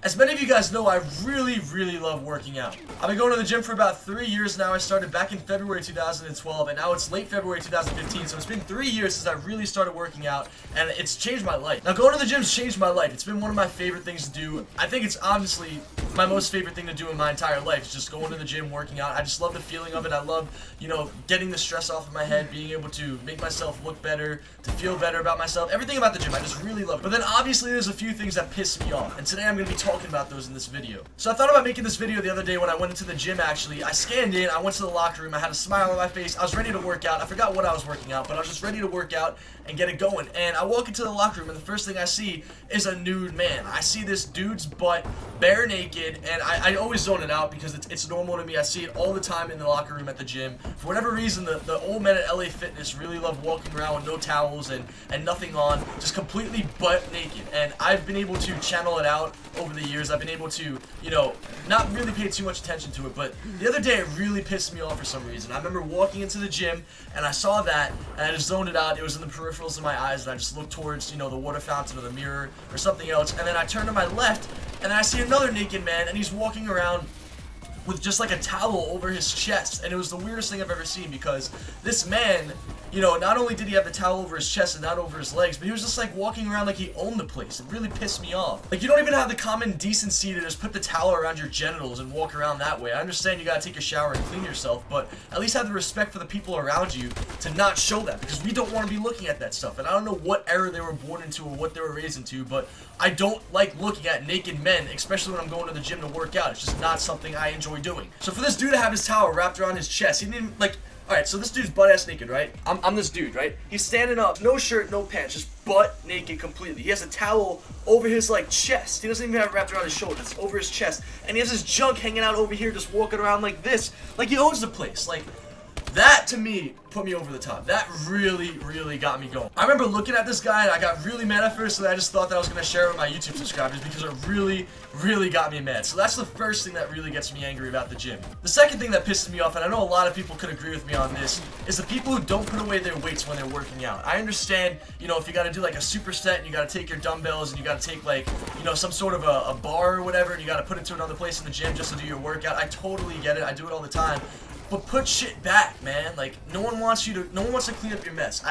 As many of you guys know, I really love working out. I've been going to the gym for about 3 years now. I started back in February 2012, and now it's late February 2015, so it's been 3 years since I really started working out, and it's changed my life. Now, going to the gym's changed my life. It's been one of my favorite things to do. I think it's honestly my most favorite thing to do in my entire life, is just going to the gym, working out. I just love the feeling of it. I love, you know, getting the stress off of my head, being able to make myself look better, to feel better about myself. Everything about the gym, I just really love it. But then, obviously, there's a few things that piss me off, and today I'm going to be talking about those in this video. So I thought about making this video the other day when I went into the gym. Actually, I scanned in, I went to the locker room, I had a smile on my face, I was ready to work out. I forgot what I was working out, but I was just ready to work out and get it going. And I walk into the locker room, and the first thing I see is a nude man. I see this dude's butt bare naked, and I always zone it out because it's normal to me. I see it all the time in the locker room at the gym. For whatever reason, the old men at LA Fitness really love walking around with no towels and nothing on, just completely butt naked. And I've been able to channel it out over the years. I've been able to, you know, not really pay too much attention to it, but the other day it really pissed me off for some reason. I remember walking into the gym, and I saw that, and I just zoned it out. It was in the peripherals of my eyes, and I just looked towards, you know, the water fountain or the mirror or something else, and then I turned to my left, and then I see another naked man, and he's walking around with just like a towel over his chest. And it was the weirdest thing I've ever seen, because this man, you know, not only did he have the towel over his chest and not over his legs, but he was just like walking around like he owned the place. It really pissed me off. Like, you don't even have the common decency to just put the towel around your genitals and walk around that way. I understand you gotta take a shower and clean yourself, but at least have the respect for the people around you to not show that, because we don't want to be looking at that stuff. And I don't know what era they were born into or what they were raised into, but I don't like looking at naked men, especially when I'm going to the gym to work out. It's just not something I enjoy doing. So for this dude to have his towel wrapped around his chest, he didn't even, like, alright, so this dude's butt-ass naked, right? I'm this dude, right? He's standing up, no shirt, no pants, just butt naked completely. He has a towel over his, like, chest. He doesn't even have it wrapped around his shoulders. It's over his chest. And he has his junk hanging out over here, just walking around like this. Like he owns the place. Like, that, to me, put me over the top. That really got me going. I remember looking at this guy, and I got really mad at first, and I just thought that I was going to share it with my YouTube subscribers, because it really got me mad. So that's the first thing that really gets me angry about the gym. The second thing that pisses me off, and I know a lot of people could agree with me on this, is the people who don't put away their weights when they're working out. I understand, you know, if you got to do like a superset, and you got to take your dumbbells, and you got to take, like, you know, some sort of a bar or whatever, and you got to put it to another place in the gym just to do your workout. I totally get it. I do it all the time. But put shit back, man. Like, no one wants to clean up your mess.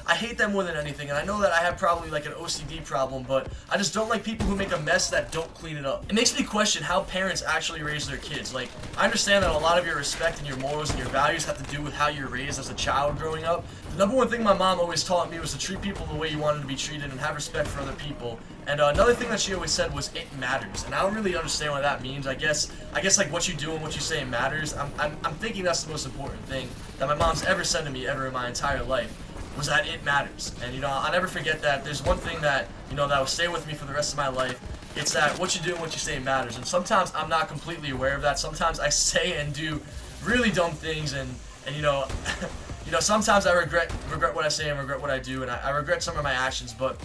I hate that more than anything, and I know that I have probably like an OCD problem, but I just don't like people who make a mess that don't clean it up. It makes me question how parents actually raise their kids. Like, I understand that a lot of your respect and your morals and your values have to do with how you're raised as a child growing up. The number one thing my mom always taught me was to treat people the way you wanted to be treated and have respect for other people. And another thing that she always said was, it matters. And I don't really understand what that means. I guess like what you do and what you say matters. I'm thinking that's the most important thing that my mom's ever said to me ever in my entire life, was that it matters. And, you know, I'll never forget that. There's one thing that, you know, that will stay with me for the rest of my life. It's that what you do and what you say matters. And sometimes I'm not completely aware of that. Sometimes I say and do really dumb things, and you know, you know, sometimes I regret what I say and regret what I do, and I regret some of my actions. But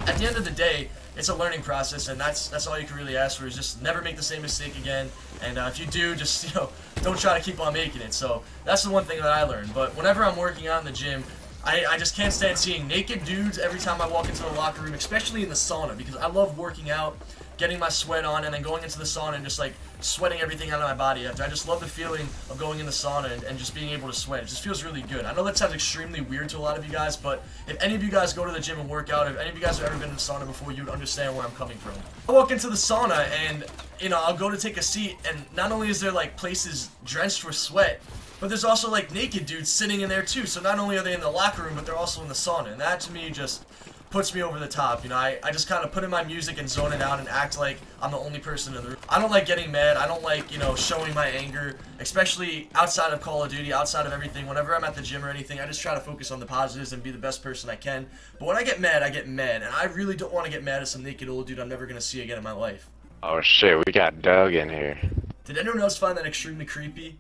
at the end of the day, it's a learning process, and that's all you can really ask for, is just never make the same mistake again. And if you do, just, you know, don't try to keep on making it. So that's the one thing that I learned. But whenever I'm working out in the gym, I just can't stand seeing naked dudes every time I walk into the locker room, especially in the sauna, because I love working out, getting my sweat on, and then going into the sauna and just like sweating everything out of my body after. I just love the feeling of going in the sauna and just being able to sweat. It just feels really good. I know that sounds extremely weird to a lot of you guys, but if any of you guys go to the gym and work out, if any of you guys have ever been in the sauna before, you would understand where I'm coming from. I walk into the sauna, and, you know, I'll go to take a seat, and not only is there like places drenched with sweat, but there's also like naked dudes sitting in there too. So not only are they in the locker room, but they're also in the sauna. And that to me just puts me over the top. You know, I just kind of put in my music and zone it out and act like I'm the only person in the room. I don't like getting mad. I don't like, you know, showing my anger, especially outside of Call of Duty, outside of everything. Whenever I'm at the gym or anything, I just try to focus on the positives and be the best person I can. But when I get mad, I get mad. And I really don't want to get mad at some naked old dude I'm never going to see again in my life. Oh shit, we got Doug in here. Did anyone else find that extremely creepy?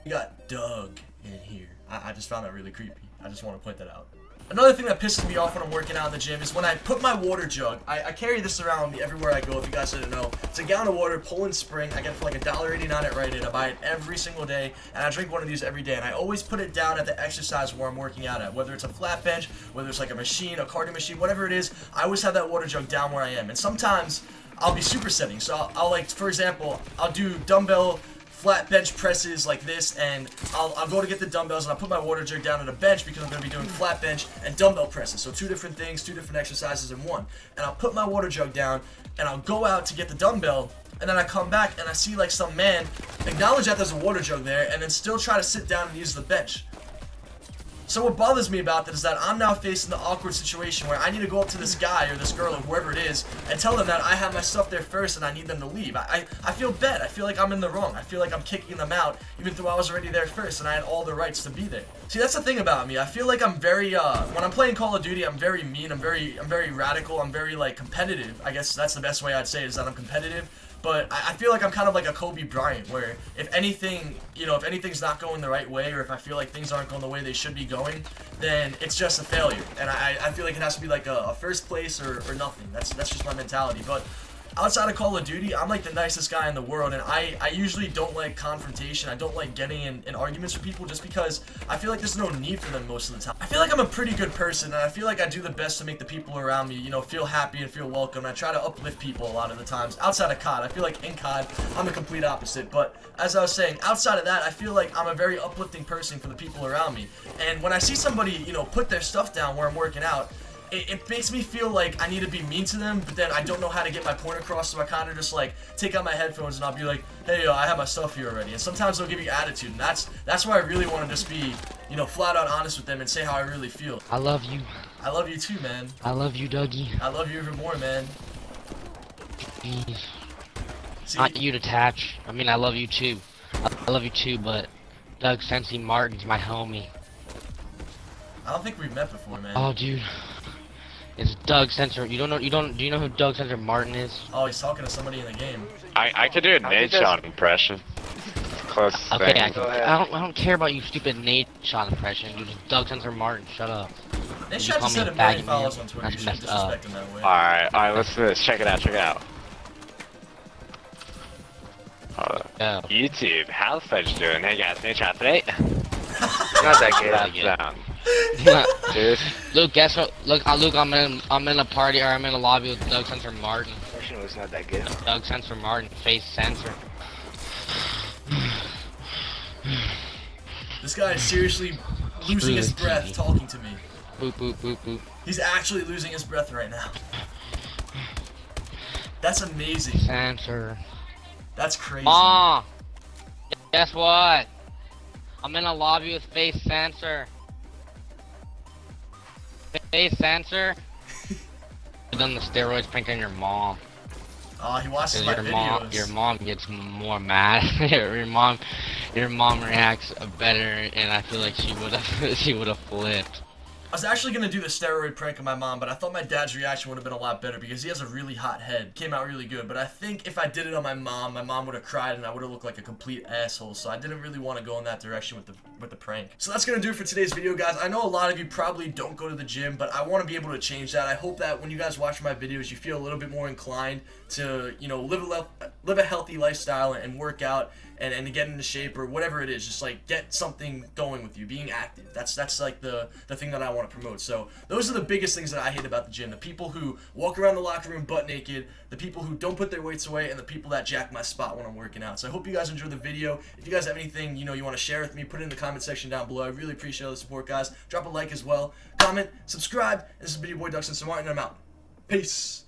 We got Doug in here. I just found that really creepy. I just want to point that out. Another thing that pisses me off when I'm working out in the gym is when I put my water jug. I carry this around me everywhere I go, if you guys didn't know. It's a gallon of water, Poland Spring. I get it for like $1.89 at Rite Aid. I buy it every single day, and I drink one of these every day. And I always put it down at the exercise where I'm working out at. Whether it's a flat bench, whether it's like a machine, a cardio machine, whatever it is, I always have that water jug down where I am. And sometimes I'll be supersetting. So I'll like, for example, I'll do dumbbell flat bench presses like this, and I'll go to get the dumbbells, and I'll put my water jug down at a bench because I'm going to be doing flat bench and dumbbell presses. So 2 different things, 2 different exercises in one. And I'll put my water jug down, and I'll go out to get the dumbbell, and then I come back, and I see like some man acknowledge that there's a water jug there, and then still try to sit down and use the bench. So what bothers me about that is that I'm now facing the awkward situation where I need to go up to this guy or this girl or whoever it is and tell them that I have my stuff there first and I need them to leave. I feel bad. I feel like I'm in the wrong. I feel like I'm kicking them out even though I was already there first and I had all the rights to be there. See, that's the thing about me. I feel like I'm very, when I'm playing Call of Duty, I'm very mean. I'm very radical. I'm very, like, competitive. I guess that's the best way I'd say it, is that I'm competitive. But I feel like I'm kind of like a Kobe Bryant, where if anything, you know, if anything's not going the right way, or if I feel like things aren't going the way they should be going, then it's just a failure. And I feel like it has to be like a first place or nothing. That's just my mentality. But outside of Call of Duty, I'm like the nicest guy in the world, and I usually don't like confrontation. I don't like getting in arguments with people just because I feel like there's no need for them most of the time. I feel like I'm a pretty good person, and I feel like I do the best to make the people around me, you know, feel happy and feel welcome. I try to uplift people a lot of the times. Outside of COD, I feel like in COD, I'm the complete opposite. But as I was saying, outside of that, I feel like I'm a very uplifting person for the people around me. And when I see somebody, you know, put their stuff down where I'm working out, it makes me feel like I need to be mean to them, but then I don't know how to get my point across, so I kind of just like take out my headphones and I'll be like, hey, I have my stuff here already. And sometimes they'll give you attitude, and that's why I really want to just be, you know, flat out honest with them and say how I really feel. I love you. I love you too, man. I love you, Dougie. I love you even more, man. Jeez. See? Not you to attach. I mean, I love you too. I love you too, but Doug Sensei Martin's my homie. I don't think we've met before, man. Oh, dude. It's Doug Sensor. Do you know who Doug Sensor Martin is? Oh, he's talking to somebody in the game. I could do a Nate shot impression. Close Okay, thing. I don't care about you stupid Nate shot impression. Dude, just Doug Sensor Martin. Shut up. They You should call have me said a a million faggot, followers man. on Twitter. That's You should messed up. disrespect them that way. Alright, listen to this. Check it out. Hold up. Yeah. YouTube, how's Fudge doing? Hey guys, Nate shot today. Not that good. That's down. Dude. Luke, guess what? Look, Luke, I'm in a party, or I'm in a lobby with Doug Sensor Martin. Impression was not that good. Doug Sensor Martin, FaZe Censor. This guy is seriously losing his breath talking to me. Boop, boop, boop, boop. He's actually losing his breath right now. That's amazing. Censor. That's crazy. Mom! Guess what? I'm in a lobby with FaZe Censor. FaZe Censor? You've done the steroids prank on your mom. Oh, he watches my videos. Your mom gets more mad. your mom reacts better, and I feel like she would have flipped. I was actually going to do the steroid prank on my mom, but I thought my dad's reaction would have been a lot better because he has a really hot head. Came out really good, but I think if I did it on my mom would have cried and I would have looked like a complete asshole, so I didn't really want to go in that direction with the prank. So that's going to do it for today's video, guys. I know a lot of you probably don't go to the gym, but I want to be able to change that. I hope that when you guys watch my videos, you feel a little bit more inclined to, you know, live a healthy lifestyle and work out and get into shape or whatever it is. Just like get something going with you, being active. That's like the thing that I want to promote. So those are the biggest things that I hate about the gym: the people who walk around the locker room butt naked, the people who don't put their weights away, and the people that jack my spot when I'm working out. So I hope you guys enjoyed the video. If you guys have anything, you know, you want to share with me, put it in the comment section down below. I really appreciate all the support, guys. Drop a like as well, comment, subscribe. This has been your boy Doug Sensor Martin, and I'm out. Peace.